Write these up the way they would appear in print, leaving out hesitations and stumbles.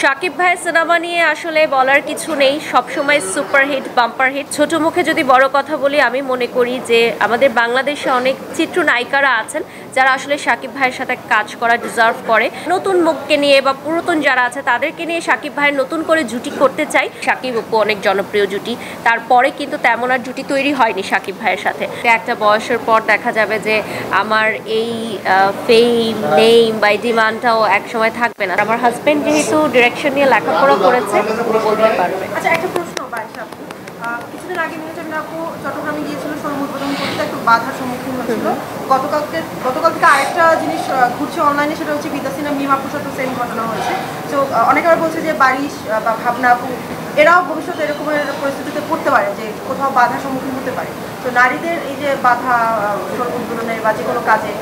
শাকিব ভাইয়ের সিনেমা নিয়ে আসলে বলার কিছু নেই, সবসময় সুপারহিট বাম্পার হিট। ছোট মুখে যদি বড় কথা বলি, আমি মনে করি যে আমাদের বাংলাদেশে অনেক চিত্রনায়িকারা আছেন যারা আসলে শাকিব ভাইয়ের সাথে কাজ করা ডিজার্ভ করে। নতুন মুখকে নিয়ে বা পুরাতন যারা আছে তাদেরকে নিয়ে শাকিব ভাইয়ের নতুন করে জুটি করতে চাই। শাকিব অপু অনেক জনপ্রিয় জুটি, তারপরে কিন্তু তেমন আর জুটি তৈরি হয়নি শাকিব ভাইয়ের সাথে। একটা বয়সের পর দেখা যাবে যে আমার এই ফেম নেম বা ডিমান্ডটাও একসময় থাকবে না। আমার হাজবেন্ড যেহেতু ডিরেকশন নিয়ে লেখাপড়া করেছে, বলতে পারবে। আচ্ছা, একটা প্রশ্ন বাইশা আপু, কিছুদিন আগে নিউটন আপু চট্টগ্রামে গিয়েছিল শোরুম উদ্বোধন করতে, একটু বাধার সম্মুখীন হয়েছিল। গতকাল থেকে আরেকটা জিনিস ঘুরছে অনলাইনে, সেটা হচ্ছে বিদ্যা সিনহা মিম আপুর সাথে সেম ঘটনা হয়েছে। তো অনেকে আবার বলছে যে বারিশ বা ভাবনা আপু এরাও ভবিষ্যতে এরকমের পরিস্থিতিতে পড়তে পারে, যে কোথাও বাধার সম্মুখীন হতে পারে। তো নারীদের এই যে বাধা শোরুম উদ্বোধনের বা যে কোনো কাজে,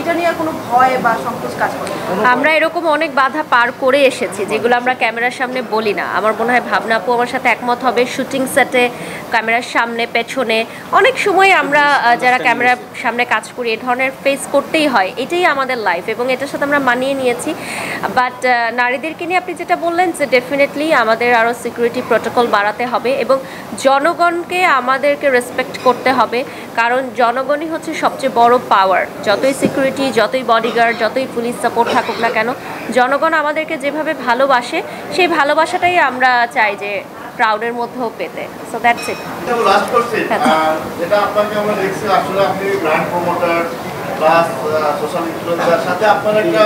এটা নিয়ে কোনো ভয় বা সংকোচ কাজ করে? আমরা এরকম অনেক বাধা পার করে এসেছি, যেগুলো আমরা ক্যামেরার সামনে বলি না। আমার মনে হয় ভাবনা আপু আমার সাথে একমত হবে। শুটিং সেটে, ক্যামেরার সামনে, পেছনে অনেক সময় আমরা যারা ক্যামেরার সামনে কাজ করি এ ধরনের ফেস করতেই হয়। এটাই আমাদের লাইফ এবং এটার সাথে আমরা মানিয়ে নিয়েছি। বাট নারীদেরকে নিয়ে আপনি যেটা বললেন, যে ডেফিনেটলি আমাদের আরও সিকিউরিটি প্রোটোকল বাড়াতে হবে এবং জনগণকে আমাদেরকে রেসপেক্ট করতে হবে, কারণ জনগণই হচ্ছে সবচেয়ে বড় পাওয়ার। যতই সিকিউরিটি, যতই বডিগার্ড, যতই পুলিশ সাপোর্ট থাকুক না কেন, জনগণ আমাদেরকে যেভাবে ভালোবাসে সেই ভালোবাসাটাই আমরা চাই যে ক্রাউডের মধ্যেও পেতে। So that's it. Last question, যেটা আপনাকে আমরা দেখছি, আসলে আপনি brand promoter plus social influencer, সাথে আপনার একটা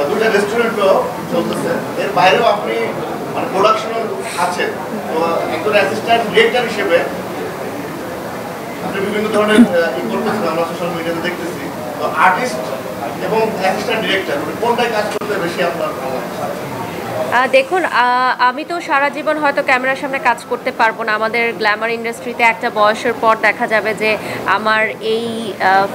দুটো রেস্টুরেন্টও চলতেছে, এর বাইরেও আপনি মানে প্রোডাকশনে আছেন। তো একজন অ্যাসিস্ট্যান্ট ডিরেক্টর হিসেবে আপনি বিভিন্ন ধরনের ই করতেছেন, আমরা সোশ্যাল মিডিয়াতে দেখতেছি। তো আর্টিস্ট এবং অ্যাসিস্ট্যান্ট ডিরেক্টর কোনটায় কাজ করতে বেশি আপনার ভালো লাগে? দেখুন, আমি তো সারা জীবন হয়তো ক্যামেরার সামনে কাজ করতে পারবো না। আমাদের গ্ল্যামার ইন্ডাস্ট্রিতে একটা বয়সের পর দেখা যাবে যে আমার এই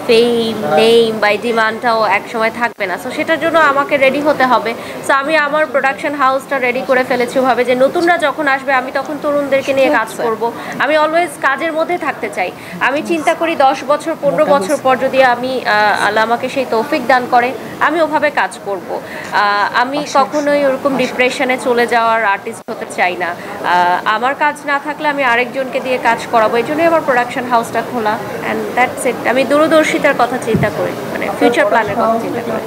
ফেম নেম বা ডিমান্ডটাও একসময় থাকবে না। সো সেটার জন্য আমাকে রেডি হতে হবে। সো আমি আমার প্রোডাকশন হাউসটা রেডি করে ফেলেছি ভাবে যে নতুনরা যখন আসবে আমি তখন তরুণদেরকে নিয়ে কাজ করব। আমি অলওয়েজ কাজের মধ্যে থাকতে চাই। আমি চিন্তা করি 10 বছর 15 বছর পর যদি আমি আল্লাহ আমাকে সেই তৌফিক দান করে, আমি ওভাবে কাজ করব। আমি কখনোই ওরকম ডিপ্রেশনে চলে যাওয়ার আর্টিস্ট হতে চাই না। আমার কাজ না থাকলে আমি আরেকজনকে দিয়ে কাজ করাবো, এই জন্যই আমার প্রোডাকশন হাউসটা খোলা। And that's it. আমি দূরদর্শিতার কথা চিন্তা করি, মানে ফিউচার প্ল্যানের কথা চিন্তা করি।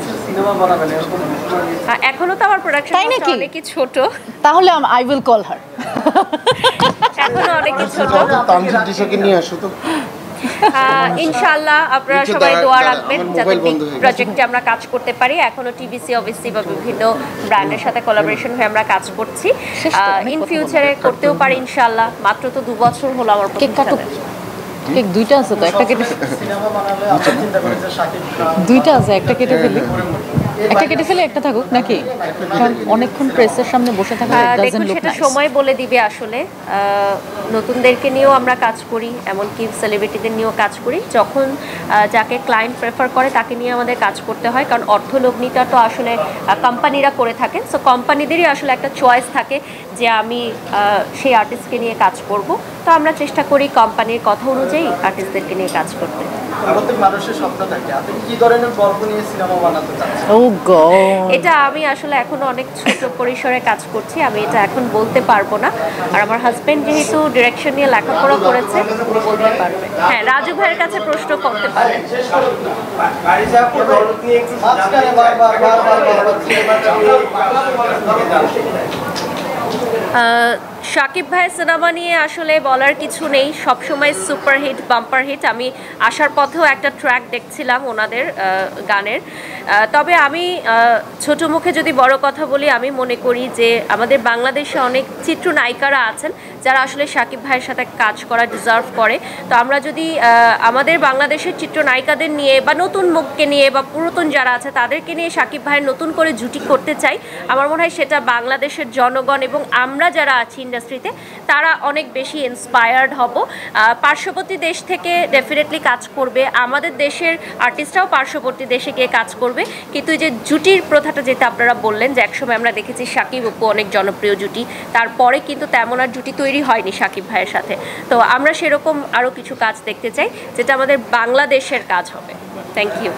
এখনো তো আমার প্রোডাকশন হাউসটা অনেকই ছোট, তাহলে আই উইল কল হার। এখনো অনেকই ছোট। নিয়ে আসো তো। ইনশাআল্লাহ আপনারা সবাই দোয়া রাখবেন যাতে বিগ প্রজেক্টে আমরা কাজ করতে পারি। এখনো টিভিসি অবভিয়াসলি বা বিভিন্ন ব্র্যান্ডের সাথে কোলাবোরেশন হয়ে আমরা কাজ করছি। ইন ফিউচারে করতেও পারি ইনশাআল্লাহ। মাত্র তো 2 বছর হলো আমার প্রতিষ্ঠানে। কেক দুইটা আছে তো, একটা কেটে দুইটা আছে, একটা কেটে ফেলি, একটা কেটে ফেলে একটা থাকুক নাকি? কারণ অনেকক্ষণ প্রেসের সামনে বসে থাকা দেখুন, সেটা সময় বলে দিবে। আসলে নতুনদেরকে নিয়েও আমরা কাজ করি, এমনকি সেলিব্রিটিদের নিয়েও কাজ করি। যখন যাকে ক্লায়েন্ট প্রেফার করে তাকে নিয়ে আমাদের কাজ করতে হয়, কারণ অর্থলগ্নিটা তো আসলে কোম্পানিরা করে থাকে। সো কোম্পানিদেরই আসলে একটা চয়েস থাকে যে আমি সেই আর্টিস্টকে নিয়ে কাজ করব। তো আমরা চেষ্টা করি কোম্পানির কথা অনুযায়ী আর্টিস্টদেরকে নিয়ে কাজ করতে। এটা আমি আসলে এখন অনেক ছোট পরিসরে কাজ করছি, আমি এটা এখন বলতে পারবো না। আর আমার হাজবেন্ড যেহেতু ডিরেকশন নিয়ে লেখাপড়া করেছে, বলতে পারবে। হ্যাঁ, রাজু ভাইয়ের কাছে প্রশ্ন করতে পারে। শাকিব ভাইয়ের সিনেমা নিয়ে আসলে বলার কিছু নেই, সবসময় সুপারহিট বাম্পার হিট। আমি আসার পথেও একটা ট্র্যাক দেখছিলাম ওনাদের গানের। তবে আমি ছোট মুখে যদি বড় কথা বলি, আমি মনে করি যে আমাদের বাংলাদেশে অনেক চিত্রনায়িকারা আছেন যারা আসলে শাকিব ভাইয়ের সাথে কাজ করা ডিজার্ভ করে। তো আমরা যদি আমাদের বাংলাদেশের চিত্রনায়িকাদের নিয়ে বা নতুন মুখকে নিয়ে বা পুরাতন যারা আছে তাদেরকে নিয়ে শাকিব ভাইয়ের নতুন করে জুটি করতে চাই, আমার মনে হয় সেটা বাংলাদেশের জনগণ এবং আমরা যারা আছি ইন্ডাস্ট্রিতে তারা অনেক বেশি ইন্সপায়ার্ড হব। পার্শ্ববর্তী দেশ থেকে ডেফিনেটলি কাজ করবে, আমাদের দেশের আর্টিস্টরাও পার্শ্ববর্তী দেশে গিয়ে কাজ করবে। কিন্তু যে জুটির প্রথাটা যেটা আপনারা বললেন, যে একসময় আমরা দেখেছি শাকিব অপু অনেক জনপ্রিয় জুটি, তারপরে কিন্তু তেমন আর জুটি তৈরি হয়নি শাকিব ভাইয়ের সাথে। তো আমরা সেরকম আরও কিছু কাজ দেখতে চাই যেটা আমাদের বাংলাদেশের কাজ হবে। Thank you.